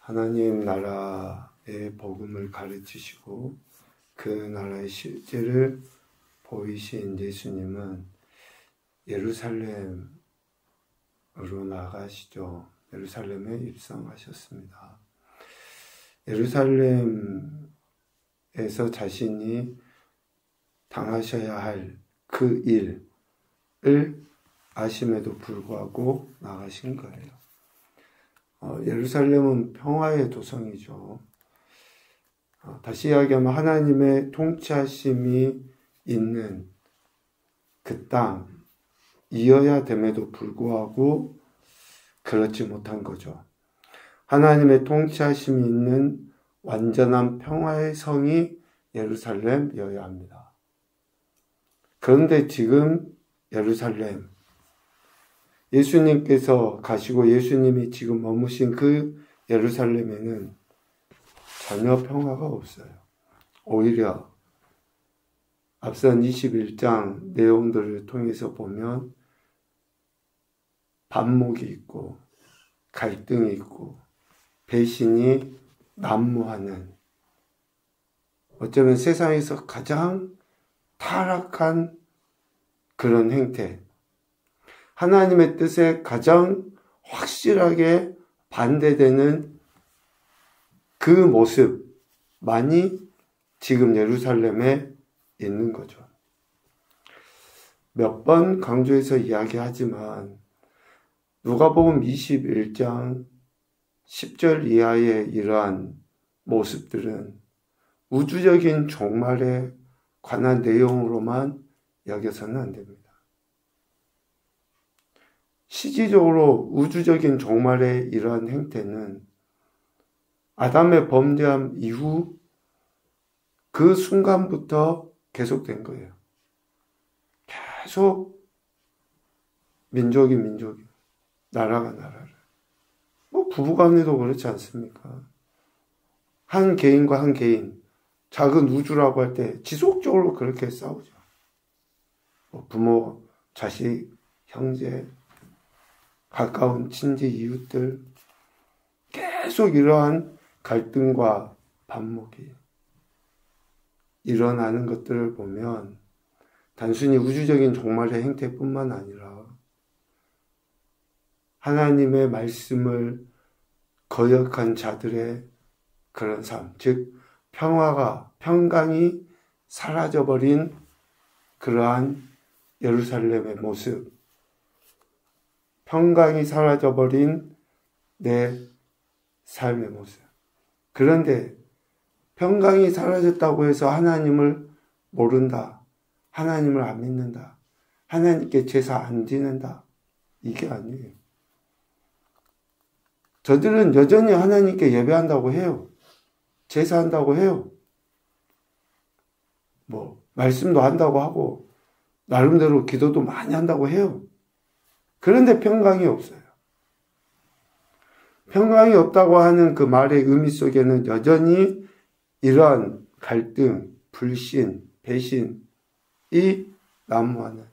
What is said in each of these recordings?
하나님 나라의 복음을 가르치시고 그 나라의 실제를 보이신 예수님은 예루살렘으로 나가시죠. 예루살렘에 입성하셨습니다. 예루살렘에서 자신이 당하셔야 할 그 일을 아심에도 불구하고 나가신 거예요. 예루살렘은 평화의 도성이죠. 다시 이야기하면 하나님의 통치하심이 있는 그 땅이어야 됨에도 불구하고 그렇지 못한 거죠. 하나님의 통치하심이 있는 완전한 평화의 성이 예루살렘이어야 합니다. 그런데 지금 예루살렘, 예수님께서 가시고 예수님이 지금 머무신 그 예루살렘에는 전혀 평화가 없어요. 오히려 앞선 21장 내용들을 통해서 보면 반목이 있고 갈등이 있고 배신이 난무하는, 어쩌면 세상에서 가장 타락한 그런 행태, 하나님의 뜻에 가장 확실하게 반대되는 그 모습만이 지금 예루살렘에 있는 거죠. 몇 번 강조해서 이야기하지만 누가복음 21장 10절 이하의 이러한 모습들은 우주적인 종말에 관한 내용으로만 여겨서는 안 됩니다. 실질적으로 우주적인 종말의 이러한 행태는 아담의 범죄함 이후 그 순간부터 계속된 거예요. 계속 민족이 나라가 나라를. 부부간에도 그렇지 않습니까? 한 개인과 한 개인, 작은 우주라고 할 때 지속적으로 그렇게 싸우죠. 부모, 자식, 형제, 가까운 친지, 이웃들, 계속 이러한 갈등과 반목이 일어나는 것들을 보면 단순히 우주적인 종말의 행태뿐만 아니라 하나님의 말씀을 거역한 자들의 그런 삶, 즉 평강이 사라져버린 그러한 예루살렘의 모습, 평강이 사라져버린 내 삶의 모습. 그런데 평강이 사라졌다고 해서 하나님을 모른다, 하나님을 안 믿는다, 하나님께 제사 안 지낸다, 이게 아니에요. 저들은 여전히 하나님께 예배한다고 해요. 제사한다고 해요. 말씀도 한다고 하고 나름대로 기도도 많이 한다고 해요. 그런데 평강이 없어요. 평강이 없다고 하는 그 말의 의미 속에는 여전히 이러한 갈등, 불신, 배신이 난무하는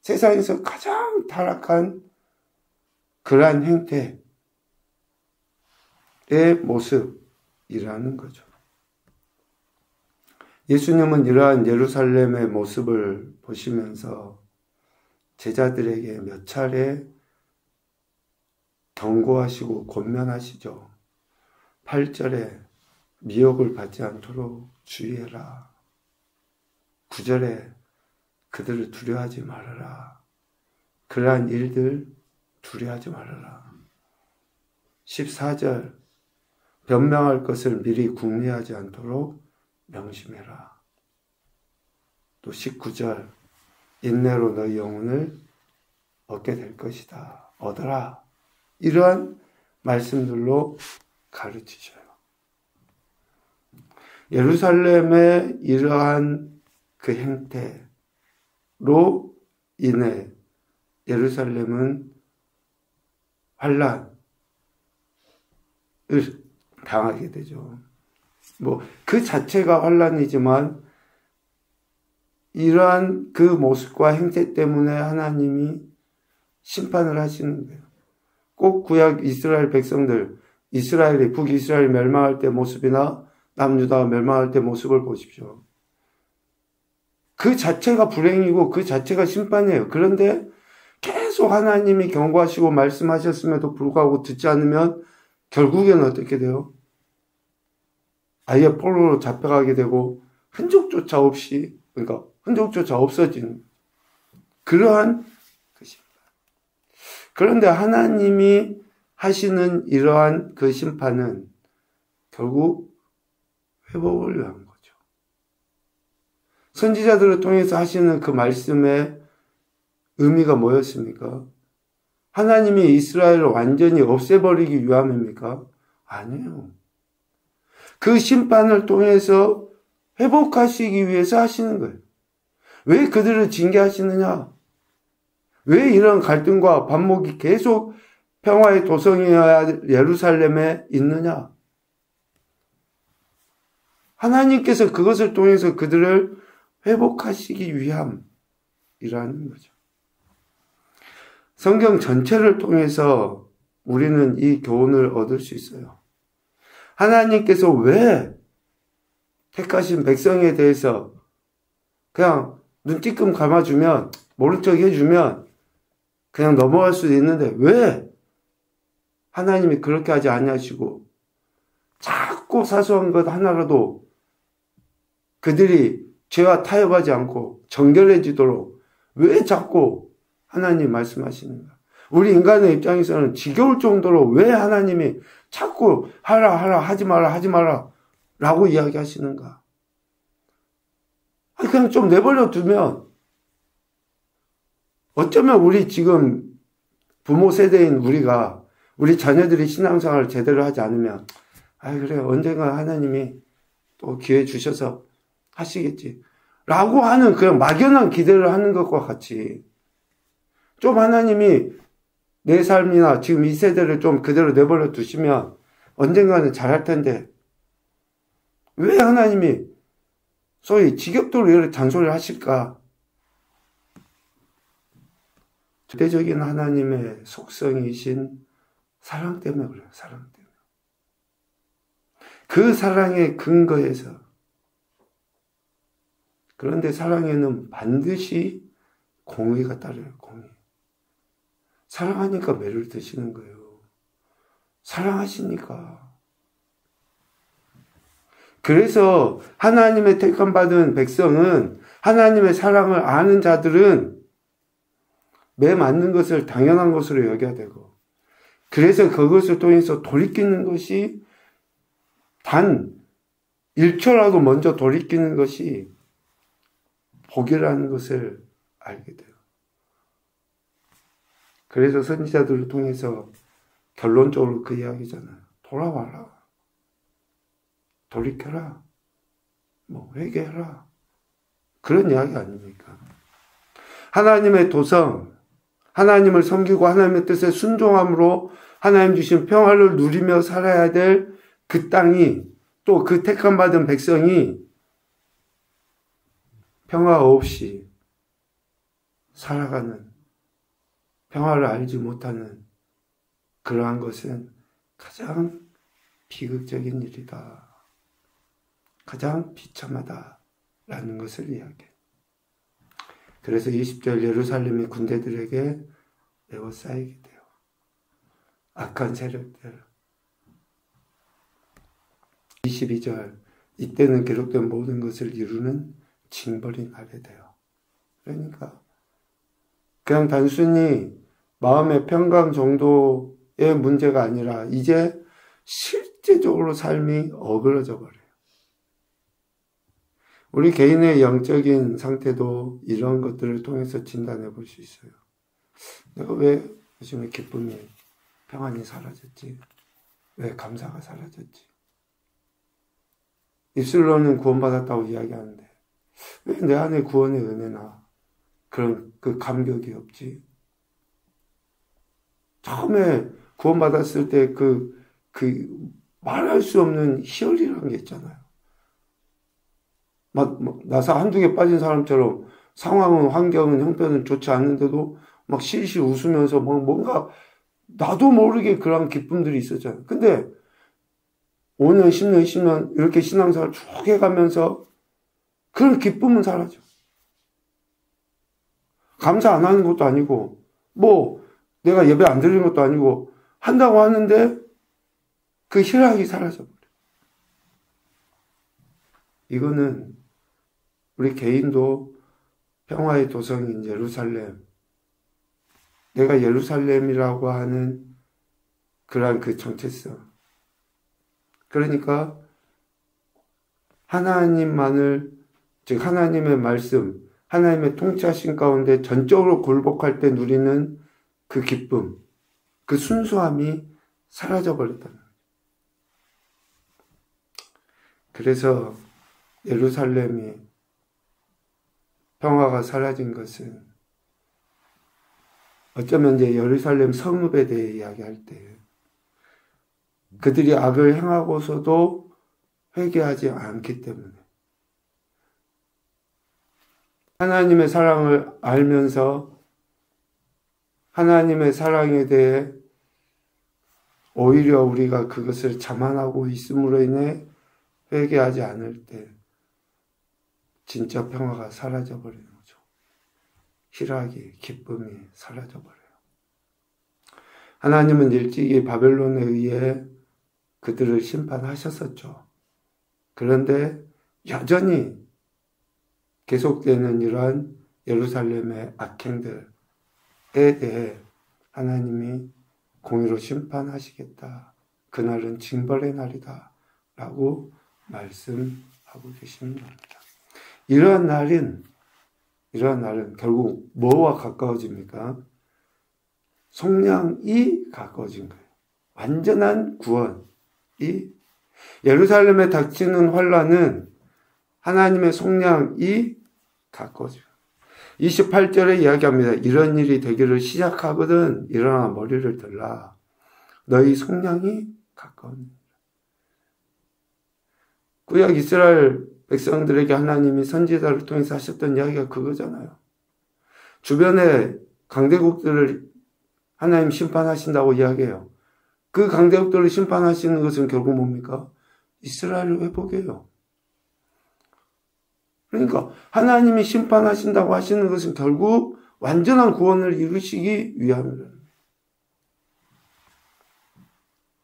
세상에서 가장 타락한 그러한 행태의 모습이라는 거죠. 예수님은 이러한 예루살렘의 모습을 보시면서 제자들에게 몇 차례 경고하시고 권면하시죠. 8절에 미혹을 받지 않도록 주의해라. 9절에 그들을 두려워하지 말아라. 그러한 일들 두려워하지 말아라. 14절 변명할 것을 미리 궁리하지 않도록 명심해라. 또 19절 인내로 너희 영혼을 얻게 될 것이다. 얻어라. 이러한 말씀들로 가르치셔요. 예루살렘의 이러한 그 행태로 인해 예루살렘은 환난을 당하게 되죠. 그 자체가 환난이지만 이러한 그 모습과 행태 때문에 하나님이 심판을 하시는 거예요. 꼭 구약 이스라엘 백성들, 이스라엘이, 북이스라엘이 멸망할 때 모습이나 남유다가 멸망할 때 모습을 보십시오. 그 자체가 불행이고 그 자체가 심판이에요. 그런데 계속 하나님이 경고하시고 말씀하셨음에도 불구하고 듣지 않으면 결국에는 어떻게 돼요? 아예 포로로 잡혀가게 되고 흔적조차 없이, 그러니까 흔적조차 없어지는 그러한 것입니다. 그런데 하나님이 하시는 이러한 그 심판은 결국 회복을 위한 거죠. 선지자들을 통해서 하시는 그 말씀의 의미가 뭐였습니까? 하나님이 이스라엘을 완전히 없애버리기 위함입니까? 아니에요. 그 심판을 통해서 회복하시기 위해서 하시는 거예요. 왜 그들을 징계하시느냐? 왜 이런 갈등과 반목이 계속 평화의 도성이어야 예루살렘에 있느냐? 하나님께서 그것을 통해서 그들을 회복하시기 위함이라는 거죠. 성경 전체를 통해서 우리는 이 교훈을 얻을 수 있어요. 하나님께서 왜 택하신 백성에 대해서 그냥 눈찌끔 감아주면, 모른 척 해주면 그냥 넘어갈 수도 있는데 왜 하나님이 그렇게 하지 아니하시고 자꾸 사소한 것 하나라도 그들이 죄와 타협하지 않고 정결해지도록 왜 자꾸 하나님 말씀하시는가? 우리 인간의 입장에서는 지겨울 정도로 왜 하나님이 자꾸 하라 하지 마라 라고 이야기하시는가? 그냥 좀 내버려 두면 어쩌면 우리 지금 부모 세대인 우리가 우리 자녀들이 신앙생활을 제대로 하지 않으면 그래 언젠가 하나님이 또 기회 주셔서 하시겠지 라고 하는 그냥 막연한 기대를 하는 것과 같이 좀 하나님이 내 삶이나 지금 이 세대를 좀 그대로 내버려 두시면 언젠가는 잘할 텐데 왜 하나님이 소위 지겹도록 이렇게 잔소리를 하실까? 절대적인 하나님의 속성이신 사랑 때문에 그래요. 사랑 때문에. 그 사랑의 근거에서. 그런데 사랑에는 반드시 공의가 따라요. 공의. 사랑하니까 매를 드시는 거예요. 사랑하시니까. 그래서 하나님의 택함받은 백성은 하나님의 사랑을 아는 자들은 매 맞는 것을 당연한 것으로 여겨야 되고 그래서 그것을 통해서 돌이키는 것이 단 1초라도 먼저 돌이키는 것이 복이라는 것을 알게 돼요. 그래서 선지자들을 통해서 결론적으로 그 이야기잖아요. 돌아와라. 돌이켜라. 회개해라. 그런 이야기 아닙니까? 하나님의 도성, 하나님을 섬기고 하나님의 뜻에 순종함으로 하나님 주신 평화를 누리며 살아야 될 그 땅이 또 그 택함받은 백성이 평화 없이 살아가는 평화를 알지 못하는 그러한 것은 가장 비극적인 일이다. 가장 비참하다라는 것을 이야기해요. 그래서 20절 예루살렘이 군대들에게 에워싸이게 돼요. 악한 세력들. 22절 이때는 기록된 모든 것을 이루는 징벌이 나게 돼요. 그러니까 그냥 단순히 마음의 평강 정도의 문제가 아니라 이제 실제적으로 삶이 어그러져 버려요. 우리 개인의 영적인 상태도 이런 것들을 통해서 진단해 볼 수 있어요. 내가 왜 요즘에 기쁨이, 평안이 사라졌지? 왜 감사가 사라졌지? 입술로는 구원받았다고 이야기하는데 왜 내 안에 구원의 은혜나 그런 그 감격이 없지? 처음에 구원받았을 때 그 말할 수 없는 희열이라는 게 있잖아요. 나사 한두 개 빠진 사람처럼 상황은, 환경은, 형편은 좋지 않는데도 막 실실 웃으면서 뭔가 나도 모르게 그런 기쁨들이 있었잖아요. 근데 5년, 10년, 20년 이렇게 신앙생활 쭉 해가면서 그런 기쁨은 사라져. 감사 안 하는 것도 아니고 뭐 내가 예배 안 드리는 것도 아니고 한다고 하는데 그 희락이 사라져버려. 이거는 우리 개인도 평화의 도성인 예루살렘, 내가 예루살렘이라고 하는 그러한 그 정체성. 그러니까 하나님만을, 즉 하나님의 말씀, 하나님의 통치하신 가운데 전적으로 굴복할 때 누리는 그 기쁨, 그 순수함이 사라져버렸다는 거죠. 그래서 예루살렘이 평화가 사라진 것은 어쩌면 이제 예루살렘 성읍에 대해 이야기할 때 그들이 악을 행하고서도 회개하지 않기 때문에 하나님의 사랑을 알면서 하나님의 사랑에 대해 오히려 우리가 그것을 자만하고 있음으로 인해 회개하지 않을 때 진짜 평화가 사라져버리는 거죠. 희락이, 기쁨이 사라져버려요. 하나님은 일찍이 바벨론에 의해 그들을 심판하셨었죠. 그런데 여전히 계속되는 이러한 예루살렘의 악행들에 대해 하나님이 공의로 심판하시겠다. 그날은 징벌의 날이다. 라고 말씀하고 계십니다. 이러한 날은 결국 뭐와 가까워집니까? 속량이 가까워진 거예요. 완전한 구원이, 예루살렘에 닥치는 환난은 하나님의 속량이 가까워져요. 28절에 이야기합니다. 이런 일이 되기를 시작하거든 일어나 머리를 들라. 너희 속량이 가까운. 구약 이스라엘 백성들에게 하나님이 선지자를 통해서 하셨던 이야기가 그거잖아요. 주변에 강대국들을 하나님 심판하신다고 이야기해요. 그 강대국들을 심판하시는 것은 결국 뭡니까? 이스라엘을 회복해요. 그러니까 하나님이 심판하신다고 하시는 것은 결국 완전한 구원을 이루시기 위함이라는 거예요.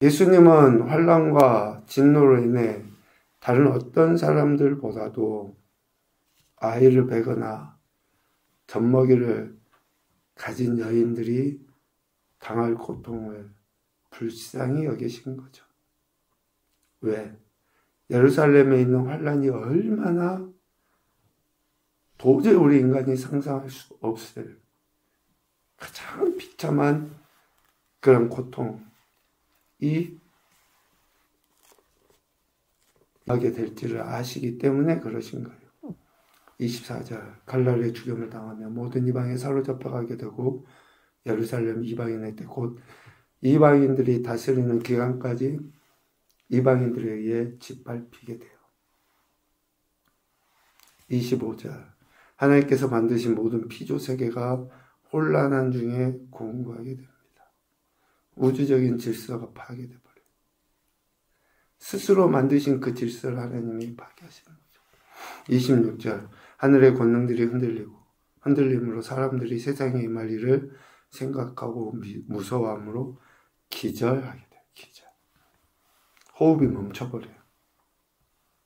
예수님은 환난과 진노로 인해 다른 어떤 사람들보다도 아이를 베거나 젖먹이를 가진 여인들이 당할 고통을 불쌍히 여기신 거죠. 왜? 예루살렘에 있는 환난이 얼마나 도저히 우리 인간이 상상할 수 없을 가장 비참한 그런 고통이 하게 될지를 아시기 때문에 그러신 거예요. 24절 갈랄의 죽임을 당하며 모든 이방에 사로잡혀가게 되고 예루살렘 이방인의 때 곧 이방인들이 다스리는 기간까지 이방인들에 의해 짓밟히게 돼요. 25절 하나님께서 만드신 모든 피조 세계가 혼란한 중에 공고하게 됩니다. 우주적인 질서가 파괴돼 버려요. 스스로 만드신 그 질서를 하나님이 파괴하시는 거죠. 26절 하늘의 권능들이 흔들림으로 사람들이 세상에 임할 일을 생각하고 무서워함으로 기절하게 돼요. 기절. 호흡이 멈춰버려요.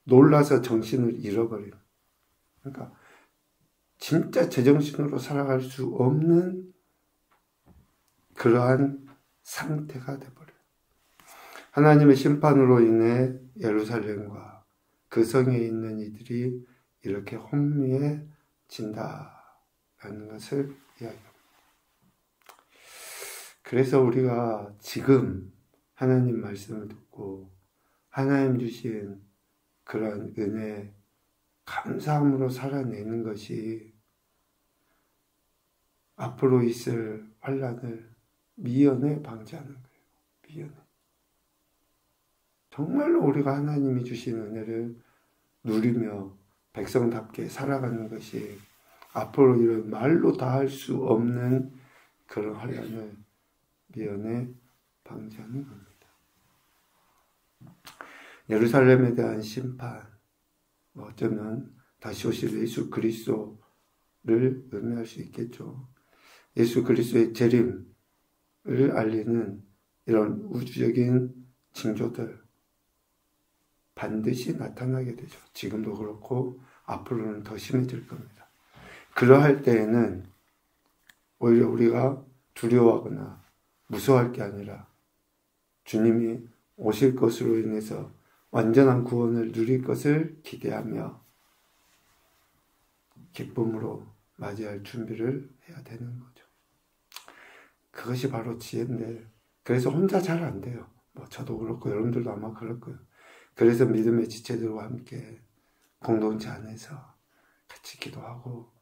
놀라서 정신을 잃어버려요. 그러니까 진짜 제정신으로 살아갈 수 없는 그러한 상태가 돼버려요. 하나님의 심판으로 인해 예루살렘과 그 성에 있는 이들이 이렇게 혼미해진다라는 것을 이야기합니다. 그래서 우리가 지금 하나님 말씀을 듣고 하나님 주신 그런 은혜, 감사함으로 살아내는 것이 앞으로 있을 환난을 미연에 방지하는 거예요. 미연에. 정말로 우리가 하나님이 주신 은혜를 누리며 백성답게 살아가는 것이 앞으로 이런 말로 다 할 수 없는 그런 환난을 미연에 방지하는 겁니다. 예루살렘에 대한 심판, 어쩌면 다시 오실 예수 그리스도를 의미할 수 있겠죠. 예수 그리스도의 재림을 알리는 이런 우주적인 징조들 반드시 나타나게 되죠. 지금도 그렇고 앞으로는 더 심해질 겁니다. 그러할 때에는 오히려 우리가 두려워하거나 무서워할 게 아니라 주님이 오실 것으로 인해서 완전한 구원을 누릴 것을 기대하며 기쁨으로 맞이할 준비를 해야 되는 거죠. 그것이 바로 지혜인데, 그래서 혼자 잘 안 돼요. 저도 그렇고 여러분들도 아마 그럴 거예요. 그래서 믿음의 지체들과 함께 공동체 안에서 같이 기도하고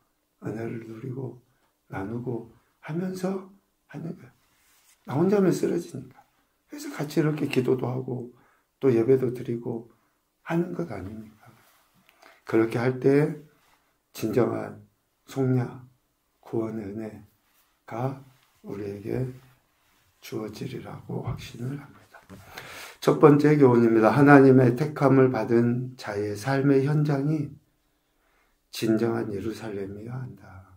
은혜를 누리고 나누고 하면서 하는 거예요. 나 혼자면 쓰러지니까. 그래서 같이 이렇게 기도도 하고 또 예배도 드리고 하는 것 아닙니까? 그렇게 할 때 진정한 속량, 구원의 은혜가 우리에게 주어지리라고 확신을 합니다. 첫 번째 교훈입니다. 하나님의 택함을 받은 자의 삶의 현장이 진정한 예루살렘이어야 한다.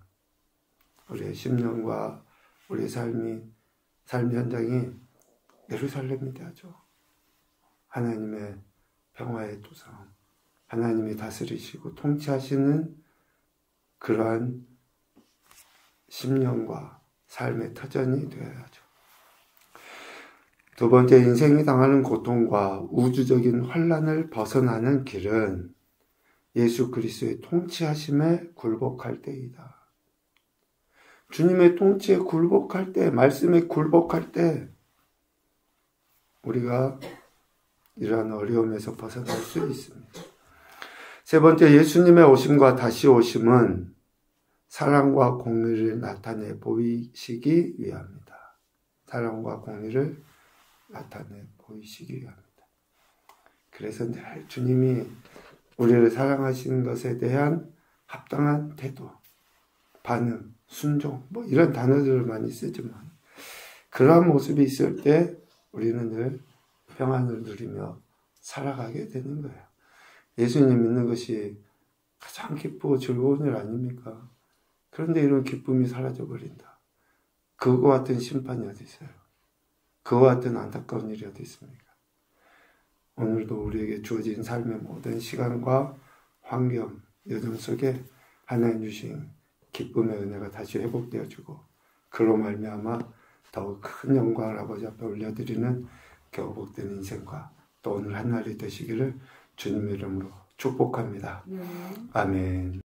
우리의 심령과 우리의 삶의 현장이 예루살렘이 되죠. 하나님의 평화의 도성, 하나님이 다스리시고 통치하시는 그러한 심령과 삶의 터전이 되어야죠. 두 번째, 인생이 당하는 고통과 우주적인 환난을 벗어나는 길은 예수 그리스도의 통치하심에 굴복할 때이다. 주님의 통치에 굴복할 때, 말씀에 굴복할 때 우리가 이러한 어려움에서 벗어날 수 있습니다. 세 번째, 예수님의 오심과 다시 오심은 사랑과 공의를 나타내 보이시기 위함이다. 사랑과 공의를 나타내 보이시기 위함이다. 그래서 늘 주님이 우리를 사랑하시는 것에 대한 합당한 태도, 반응, 순종, 이런 단어들을 많이 쓰지만 그러한 모습이 있을 때 우리는 늘 평안을 누리며 살아가게 되는 거예요. 예수님 믿는 것이 가장 기쁘고 즐거운 일 아닙니까? 그런데 이런 기쁨이 사라져버린다. 그와 같은 심판이 어디 있어요? 그와 같은 안타까운 일이 어디 있습니까? 오늘도 우리에게 주어진 삶의 모든 시간과 환경, 여정 속에 하나님 주신 기쁨의 은혜가 다시 회복되어지고 그로 말미암아 더욱 큰 영광을 아버지 앞에 올려드리는 교복된 인생과 또 오늘 한날이 되시기를 주님의 이름으로 축복합니다. 아멘.